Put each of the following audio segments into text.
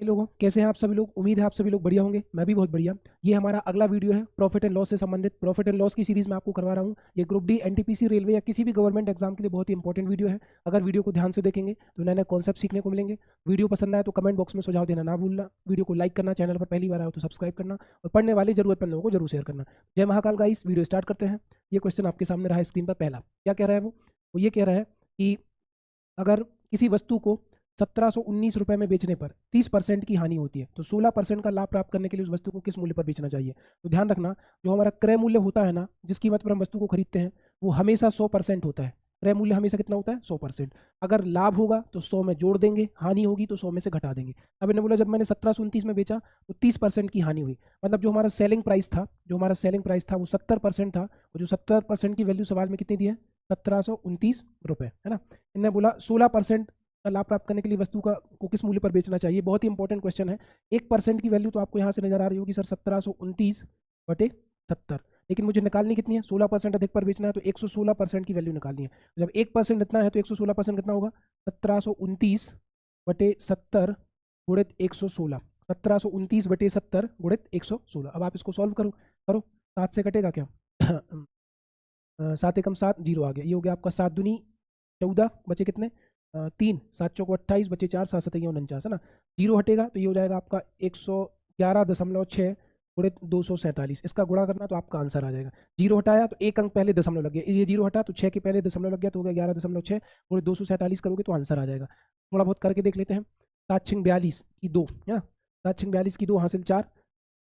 भाई लोगों, कैसे हैं आप सभी लोग। उम्मीद है आप सभी लोग बढ़िया होंगे। मैं भी बहुत बढ़िया। ये हमारा अगला वीडियो है प्रॉफिट एंड लॉस से संबंधित। प्रॉफिट एंड लॉस की सीरीज में आपको करवा रहा हूँ। ये ग्रुप डी, एनटीपीसी, रेलवे या किसी भी गवर्नमेंट एग्जाम के लिए बहुत ही इंपॉर्टेंट वीडियो है। अगर वीडियो को ध्यान से देखेंगे तो नए नए कॉन्सेप्ट सीखने को मिलेंगे। वीडियो पसंद आए तो कमेंट बॉक्स में सुझाव देना ना भूलना। वीडियो को लाइक करना, चैनल पर पहली बार आए तो सब्सक्राइब करना और पढ़ने वाले जरूरतमंद लोगों को जरूर शेयर करना। जय महाकाल गाइस, वीडियो स्टार्ट करते हैं। ये क्वेश्चन आपके सामने रहा है स्क्रीन पर। पहला क्या कह रहा है वो ये कह रहा है कि अगर किसी वस्तु को 1719 रुपए में बेचने पर 30% की हानि होती है तो 16% का लाभ प्राप्त करने के लिए उस वस्तु को किस मूल्य पर बेचना चाहिए। तो ध्यान रखना, जो हमारा क्रय मूल्य होता है ना, जिस कीमत पर हम वस्तु को खरीदते हैं, वो हमेशा 100% होता है। क्रय मूल्य हमेशा कितना होता है? 100%। अगर लाभ होगा तो 100 में जोड़ देंगे, हानि होगी तो 100 में से घटा देंगे। अब इन्होंने बोला जब मैंने 1729 में बेचा तो 30% की हानि हुई। मतलब जो हमारा सेलिंग प्राइस था वो 70% था, और जो 70% की वैल्यू सवाल में कितनी दी है? 1729 रुपए, है ना। इन्होंने बोला 16% का लाभ प्राप्त करने के लिए वस्तु का को किस मूल्य पर बेचना चाहिए। बहुत ही इंपॉर्टेंट क्वेश्चन है। 1% की वैल्यू तो आपको यहाँ से नजर आ रही होगी सर, 1729/70। लेकिन मुझे निकालनी कितनी है? 16% अधिक पर बेचना है तो 116% की वैल्यू निकालनी है। जब 1% इतना है तो 116% कितना होगा? 1729/70 गुणित 116। 1729/70 गुणित 116। अब आप इसको सॉल्व करो करो। 7 से कटेगा क्या? 7 एकम 7, 0 आ गया। ये हो गया आपका 7 दूनी 14, बचे कितने? 3, 7 चौको 28, बचे 4, 7 सतैया 49, है ना। 0 हटेगा तो ये हो जाएगा आपका 111.6 गुणित 247। इसका गुणा करना तो आपका आंसर आ जाएगा। 0 हटाया तो एक अंक पहले दशमलव लग गया, ये 0 हटा तो 6 के पहले दशमलव लग गया तो हो गया 11.6 गुणित 247 करोगे तो आंसर आ जाएगा। थोड़ा बहुत करके देख लेते हैं। 7 6 42 की 2, है ना। 7 6 42 की 2 हासिल 4,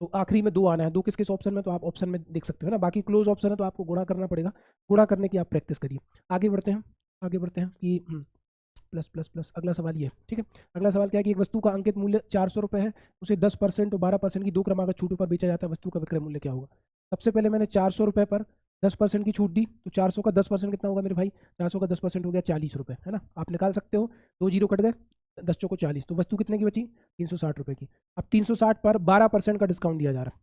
तो आखिरी में 2 आना है। 2 किस किस ऑप्शन में? तो आप ऑप्शन में देख सकते हो ना, बाकी क्लोज ऑप्शन है तो आपको गुणा करना पड़ेगा। गुणा करने की आप प्रैक्टिस करिए। आगे बढ़ते हैं। आगे बढ़ते हैं कि प्लस प्लस प्लस। अगला सवाल ये है, ठीक है। अगला सवाल क्या है कि एक वस्तु का अंकित मूल्य 400 रुपये है, उसे 10% और 12% की दो क्रमागत छूटों पर बेचा जाता है, वस्तु का विक्रय मूल्य क्या होगा। सबसे पहले मैंने 400 रुपये पर 10% की छूट दी तो 400 का 10% कितना होगा मेरे भाई? 400 का 10% हो गया 40 रुपये, है ना। आप निकाल सकते हो, 2 जीरो कट गए, 10 चौको 40, तो वस्तु कितने की बची? 360 रुपये की। अब 360 पर 12% का डिस्काउंट दिया जा रहा है,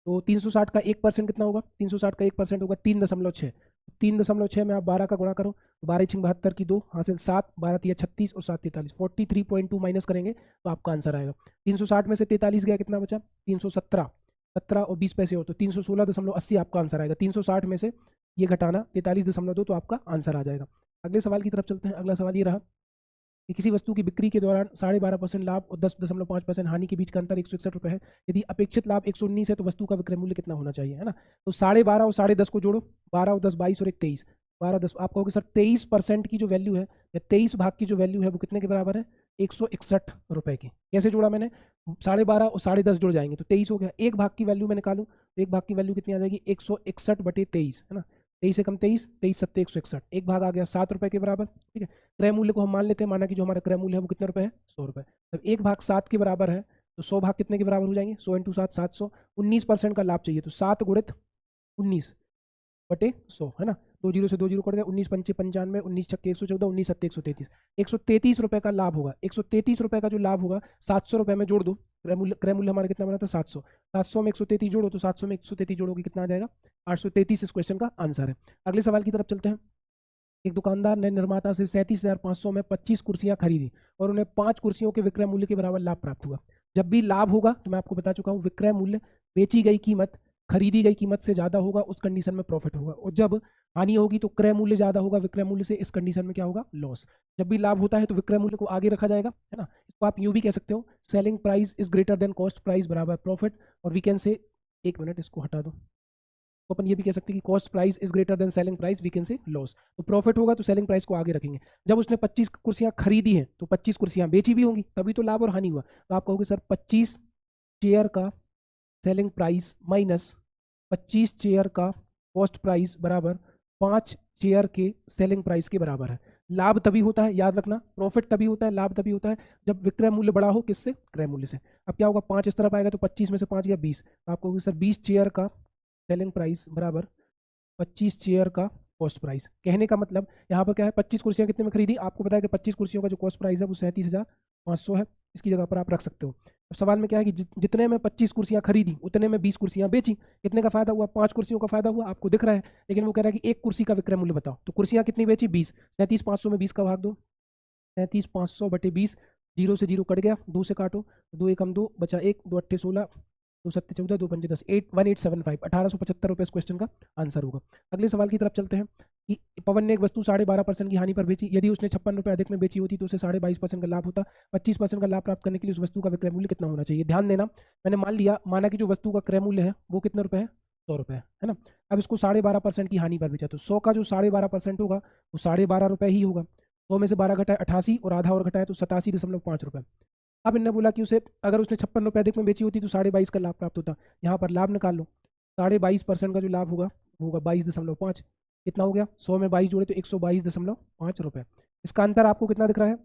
तो 360 का 1% कितना होगा? 360 का 1% होगा 3.6। 3.6 में आप 12 का गुणा करो, 12 छिंग 72 की 2 हासिल 7, 12 तिया 36 और 7 43, 43.2 माइनस करेंगे तो आपका आंसर आएगा। 360 में से 43 गया, कितना बचा? 317। 17 और 20 पैसे हो तो 316.80 आपका आंसर आएगा। 360 में से ये घटाना 43.2 तो आपका आंसर आ जाएगा। अगले सवाल की तरफ चलते हैं। अगला सवाल ये रहा कि किसी वस्तु की बिक्री के दौरान 12.5% लाभ और 10.5% हानि के बीच का अंतर 161 रुपये है। यदि अपेक्षित लाभ 119 है तो वस्तु का विक्रय मूल्य कितना होना चाहिए, है ना। तो 12.5 और 10.5 को जोड़ो, 12 और 10 22 और 1 23, 12 10। आप कहोगे सर 23% की जो वैल्यू है या 23 भाग की जो वैल्यू है वो कितने के बराबर है? 161 रुपये की। कैसे जोड़ा मैंने? 12.5 और 10.5 जुड़ जाएंगे तो 23 हो गया। एक भाग की वैल्यू मैं निकालूं तो एक भाग की वैल्यू कितनी आ जाएगी? 161/23, है ना। 23 से कम 23, 23 सत्ते 161, एक भाग आ गया 7 रुपये के बराबर, ठीक है। क्रय मूल्य को हम मान लेते हैं, माना कि जो हमारा क्रय मूल्य है वो कितने रुपए है? 100 रुपये। जब एक भाग 7 के बराबर है तो 100 भाग कितने के बराबर हो जाएंगे? 100 इंटू 7, 700। 19% का लाभ चाहिए तो 7 गुणित 19/100, है ना। 2 जीरो से 2 जीरो कट गया, 19 पंचे 95, 19 छक्के 114, 19 सत्ते 133। 133 रुपये का लाभ होगा। 133 रुपये का जो लाभ होगा 700 रुपये में जोड़ दो। क्रय मूल्य हमारा कितना बना था? 700। 700 में 133 जोड़ो तो 700 में 133 जोड़ोगे कितना आ जाएगा? 833 इस क्वेश्चन का आंसर है। अगले सवाल की तरफ चलते हैं। एक दुकानदार ने निर्माता से 37,500 में 25 कुर्सियां खरीदी और उन्हें 5 कुर्सियों के विक्रय मूल्य के बराबर लाभ प्राप्त हुआ। जब भी लाभ होगा तो मैं आपको बता चुका हूं, विक्रय मूल्य बेची गई कीमत खरीदी गई कीमत से ज्यादा होगा, उस कंडीशन में प्रॉफिट होगा। और जब हानि होगी तो क्रय मूल्य ज्यादा होगा विक्रय मूल्य से, इस कंडीशन में क्या होगा? लॉस। जब भी लाभ होता है तो विक्रय मूल्य को आगे रखा जाएगा, है ना। इसको आप यूं भी कह सकते हो, selling price is greater then cost price बराबर प्रॉफिट। और वी कैन से, एक मिनट इसको हटा दो, तो अपन ये भी कह सकते हैं कि cost price is greater than selling price, we can say loss. तो प्रॉफिट होगा तो सेलिंग प्राइस को आगे रखेंगे। जब उसने 25 कुर्सियां खरीदी हैं तो 25 कुर्सियां बेची भी होंगी, तभी तो लाभ और हानि हुआ। तो आप कहोगे सर 25 चेयर का सेलिंग प्राइस माइनस 25 चेयर का कॉस्ट प्राइस बराबर 5 चेयर के सेलिंग प्राइस के बराबर है। लाभ तभी होता है, याद रखना, प्रॉफिट तभी होता है, लाभ तभी होता है जब विक्रय मूल्य बड़ा हो, किससे? क्रय मूल्य से। अब क्या होगा? 5 इस तरफ आएगा तो 25 में से 5 गया 20, तो आप कहोगे सर 20 चेयर का सेलिंग प्राइस बराबर 25 चेयर का कॉस्ट प्राइस। कहने का मतलब यहाँ पर क्या है? 25 कुर्सियाँ कितने में खरीदी? आपको पता है कि 25 कुर्सियों का जो कॉस्ट प्राइस है वो 37,500 है। इसकी जगह पर आप रख सकते हो। अब सवाल में क्या है कि जितने में 25 कुर्सियाँ खरीदी उतने में 20 कुर्सियाँ बेची। कितने का फायदा हुआ? 5 कुर्सियों का फायदा हुआ, आपको दिख रहा है। लेकिन वो कह रहा है कि एक कुर्सी का विक्रय मूल्य बताओ, तो कुर्सियाँ कितनी बेची? 20। 37,500 में 20 का भाग दो, 37,500/20, जीरो से जीरो कट गया, 2 से काटो, 2 एकम 2 बचा 1, 2 अट्ठे 16, 2 सत्ते 14, 2 पंजे 10, 1875, 1875 रुपये इस क्वेश्चन का आंसर होगा। अगले सवाल की तरफ चलते हैं कि पवन ने एक वस्तु 12.5% की हानि पर बेची, यदि उसने 56 रुपये अधिक में बेची होती तो उसे 22.5% का लाभ होता। 25% का लाभ प्राप्त करने के लिए उस वस्तु का विक्रय मूल्य कितना होना चाहिए? ध्यान देना, मैंने माना कि जो वस्तु का क्रय मूल्य है वो कितने रुपए है? 100 रुपये है ना। अब इसको 12.5% की हानि पर बेचा, तो 100 का जो 12.5% होगा वो 12.5 रुपये ही होगा। 100 में से 12 घटाए 88 और आधा और घटाए तो 87.5 रुपये। अब इन्होंने बोला कि उसे अगर उसने 56 रुपये अधिक में बेची होती तो 22.5 का लाभ प्राप्त होता। यहाँ पर लाभ निकाल लो, 22.5% का जो लाभ होगा वो होगा 22.5। कितना हो गया? 100 में 22 जोड़े तो 122.5 रुपये। इसका अंतर आपको कितना दिख रहा है?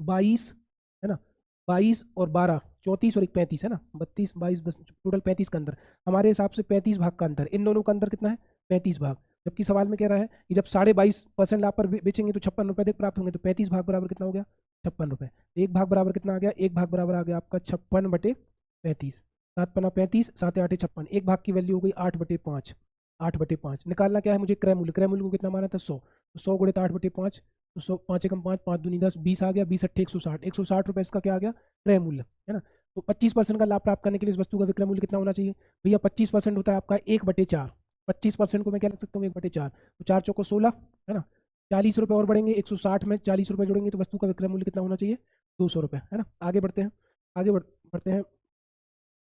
22 है ना, 22 और 12 34 और 1 35 है ना, 32 22 10 टोटल 35 का अंतर। हमारे हिसाब से 35 भाग का अंतर, इन दोनों का अंतर कितना है? 35 भाग। जबकि सवाल में कह रहा है कि जब 22.5% लाभ पर बेचेंगे तो 56 रुपये अधिक प्राप्त होंगे, तो 35 भाग बराबर कितना हो गया? 56 रुपये। एक भाग बराबर कितना आ गया? एक भाग बराबर आ गया आपका 56/35। 7 पना 35, 7 8 56, एक भाग की वैल्यू हो गई 8/5। 8/5 निकालना क्या है मुझे? क्रय मूल्य। क्रय मूल्य को कितना माना था? 100। तो 100 गुणित 8/5, तो 100 5 एकम 5, 5 दूनी 10, 20 आ गया, 20 अट्ठे 160। 160 रुपये इसका क्या आ गया? क्रय मूल्य है ना। तो 25% का लाभ प्राप्त करने के लिए इस वस्तु का विक्रय मूल्य कितना होना चाहिए? भैया 25% होता है आपका 1/4। 25% को मैं क्या लिख सकता हूँ? 1/4। तो 4 चौको 16 है ना, 40 रुपये और बढ़ेंगे, 160 में 40 रुपये जोड़ेंगे तो वस्तु का विक्रय मूल्य कितना होना चाहिए? 200 रुपये है ना। आगे बढ़ते हैं, बढ़ते हैं।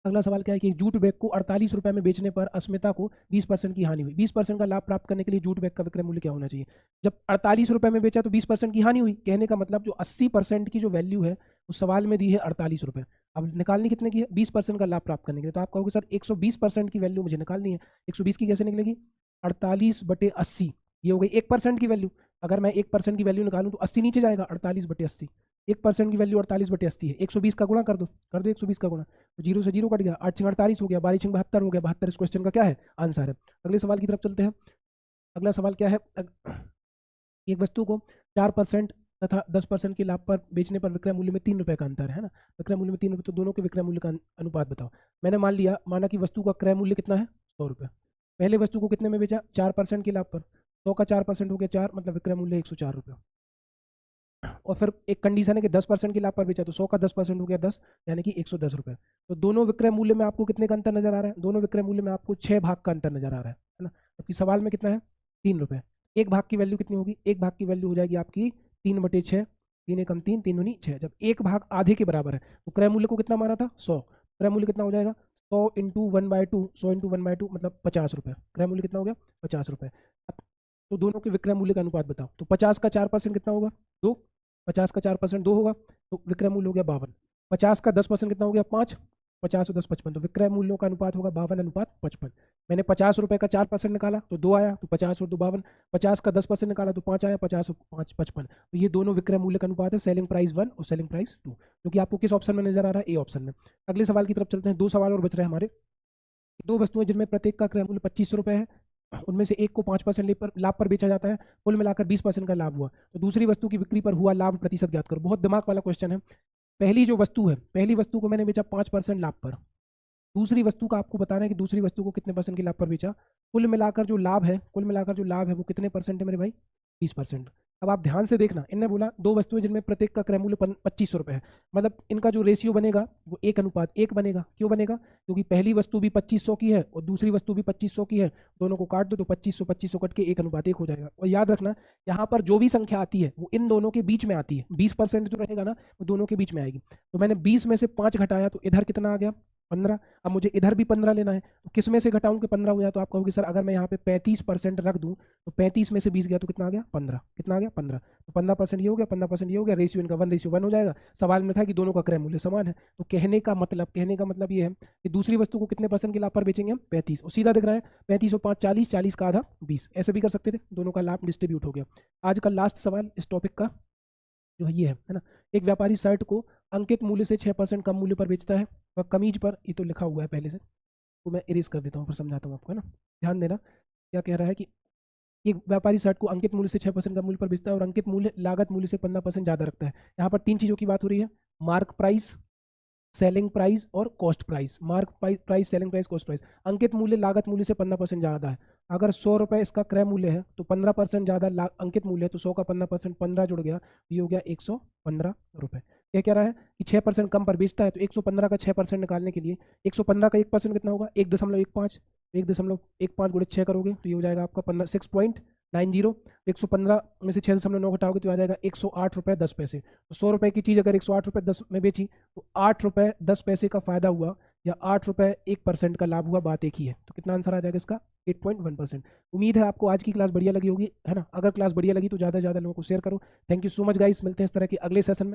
अगला सवाल क्या है कि एक जूट बैग को 48 रुपये में बेचने पर अस्मिता को 20% की हानि हुई। 20% का लाभ प्राप्त करने के लिए जूट बैग का विक्रय मूल्य क्या होना चाहिए? जब 48 रुपये में बेचा तो 20% की हानि हुई, कहने का मतलब जो 80% की जो वैल्यू है उस सवाल में दी है 48 रुपये। अब निकालनी कितने की है? 20% का लाभ प्राप्त करने के लिए। तो आप कहोगे सर 120% की वैल्यू मुझे निकालनी है, 120 की कैसे निकलेगी? 48/80, ये हो गई 1% की वैल्यू। अगर मैं 1% की वैल्यू निकालूं तो 80 नीचे जाएगा, 48/80। 1% की वैल्यू 48/80 है, 120 का गुणा कर दो 120 का गुणा, तो 0 से 0 कट गया, 8 6 48 हो गया, 12 6 72 हो गया। 72 इस क्वेश्चन का क्या है? आंसर है। अगले सवाल की तरफ चलते हैं। अगला सवाल क्या है? एक वस्तु को 4% तथा 10% के लाभ पर बेचने पर विक्रय मूल्य में 3 रुपये का अंतर है ना। विक्रय मूल्य में 3 रुपये, तो दोनों के विक्रय मूल्य का अनुपात बताओ। मैंने माना कि वस्तु का क्रय मूल्य कितना है? 100 रुपये। पहले वस्तु को कितने में बेचा? 4% के लाभ पर। 100 का 4% हो गया 4, मतलब विक्रय मूल्य 104 रुपये। और फिर एक कंडीशन है कि 10% के लाभ पर बेचा, तो 100 का 10% हो गया 10, यानी कि 110 रुपये। तो दोनों विक्रय मूल्य में आपको कितने का अंतर नजर आ रहा है? दोनों विक्रय मूल्य में आपको 6 भाग का अंतर नजर आ रहा है ना। जबकि सवाल में कितना है? 3 रुपये। एक भाग की वैल्यू कितनी होगी? एक भाग की वैल्यू हो जाएगी आपकी 3/6, 3 एकम 3, 3 दूनी 6। जब एक भाग आधे के बराबर है तो क्रय मूल्य को कितना माना था? 100। क्रय मूल्य कितना हो जाएगा? 100 इंटू 1/2, 100 इंटू 1/2 मतलब 50 रुपये। क्रय मूल्य कितना हो गया? 50 रुपये। तो दोनों के विक्रय मूल्य का अनुपात बताओ। तो 50 का 4% कितना होगा? 2। 50 का 4% 2 होगा, तो विक्रय मूल्य हो गया 52। 50 का 10% कितना हो गया? 5। 50 और 10 55, तो विक्रय मूल्यों का अनुपात होगा 52:55। मैंने 50 रुपये का 4% निकाला तो 2 आया, तो 50 और 2 52। 50 का 10% निकाला तो 5 आया, 50 और 5 55। तो ये दोनों विक्रय मूल्य का अनुपात है, सेलिंग प्राइस 1 और सेलिंग प्राइस 2, जो कि आपको किस ऑप्शन में नजर आ रहा है? ए ऑप्शन में। अगले सवाल की तरफ चलते हैं। 2 सवाल और बच रहे हैं हमारे। 2 वस्तुएं जिनमें प्रत्येक का क्रय मूल्य 25 रुपये है, उनमें से एक को 5% लाभ पर बेचा जाता है, कुल मिलाकर 20% का लाभ हुआ, तो दूसरी वस्तु की बिक्री पर हुआ लाभ प्रतिशत ज्ञात करो। बहुत दिमाग वाला क्वेश्चन है। पहली जो वस्तु है, पहली वस्तु को मैंने बेचा 5% लाभ पर, दूसरी वस्तु का आपको बताना है कि दूसरी वस्तु को कितने परसेंट के लाभ पर बेचा। कुल मिलाकर जो लाभ है, वो कितने परसेंट है मेरे भाई? 20%। अब आप ध्यान से देखना, इनने बोला 2 वस्तुएं जिनमें प्रत्येक का क्रय मूल्य 25 रुपये है, मतलब इनका जो रेशियो बनेगा वो 1:1 बनेगा। क्यों बनेगा? क्योंकि पहली वस्तु भी 2500 की है और दूसरी वस्तु भी 2500 की है, दोनों को काट दो तो 2500 कट के 1:1 हो जाएगा। और याद रखना, यहाँ पर जो भी संख्या आती है वो इन दोनों के बीच में आती है। 20% जो रहेगा ना वो दोनों के बीच में आएगी। तो मैंने 20 में से 5 घटाया तो इधर कितना आ गया? 15। अब मुझे इधर भी 15 लेना है, तो किस में से घटाऊं कि 15 हो जाए? तो आप कहोगे सर अगर मैं यहाँ पे 35% रख दूं तो 35 में से 20 गया तो कितना आ गया? 15। कितना आ गया? 15। तो 15% ये हो गया, 15% ये हो गया, रेशियो इनका 1:1 हो जाएगा। सवाल में था कि दोनों का क्रय मूल्य समान है। तो कहने का मतलब ये है कि दूसरी वस्तु को कितने परसेंट के लाभ पर बेचेंगे हम? 35। और सीधा दिख रहा है 35 और 5 40, 40 का आधा 20, ऐसे भी कर सकते थे। दोनों का लाभ डिस्ट्रीब्यूट हो गया। आज का लास्ट सवाल इस टॉपिक का जो है ये है ना। एक व्यापारी शर्ट को अंकित मूल्य से 6% कम मूल्य पर बेचता है। वह कमीज पर, ये तो लिखा हुआ है पहले से, तो मैं इरेज कर देता हूँ फिर समझाता हूँ आपको, है ना। ध्यान देना, क्या कह रहा है कि एक व्यापारी शर्ट को अंकित मूल्य से 6% कम मूल्य पर बेचता है और अंकित मूल्य लागत मूल्य से 15% ज़्यादा रखता है। यहाँ पर 3 चीज़ों की बात हो रही है: मार्क प्राइस, सेलिंग प्राइस और cost price. Mark price, selling price, cost price. अंकित मूल्य लागत मूल्य से 15% ज़्यादा है। अगर 100 रुपये इसका क्रय मूल्य है तो 15% ज़्यादा अंकित मूल्य है, तो 100 का 15%, 15 जुड़ गया, ये हो गया 115 रुपये। क्या कह रहा है कि 6% कम पर बेचता है, तो 115 का 6% निकालने के लिए 115 का 1% कितना होगा 1.15, 1.15 गुणित 6 करोगे तो ये हो जाएगा आपका 6.90। 115 में से 6.9 घटाओगे तो आ जाएगा 108 रुपये 10 पैसे। तो 100 रुपये की चीज़ अगर 108 रुपये 10 में बेची तो 8 रुपये 10 पैसे का फायदा हुआ या 8 रुपये 1% का लाभ हुआ, बात एक ही है। तो कितना आंसर आ जाएगा इसका 8.1%। उम्मीद है आपको आज की क्लास बढ़िया लगी होगी, है ना। अगर क्लास बढ़िया लगी तो ज़्यादा से ज़्यादा लोगों को शेयर करो। Thank you so much guys, मिलते हैं इस तरह के अगले सेशन में।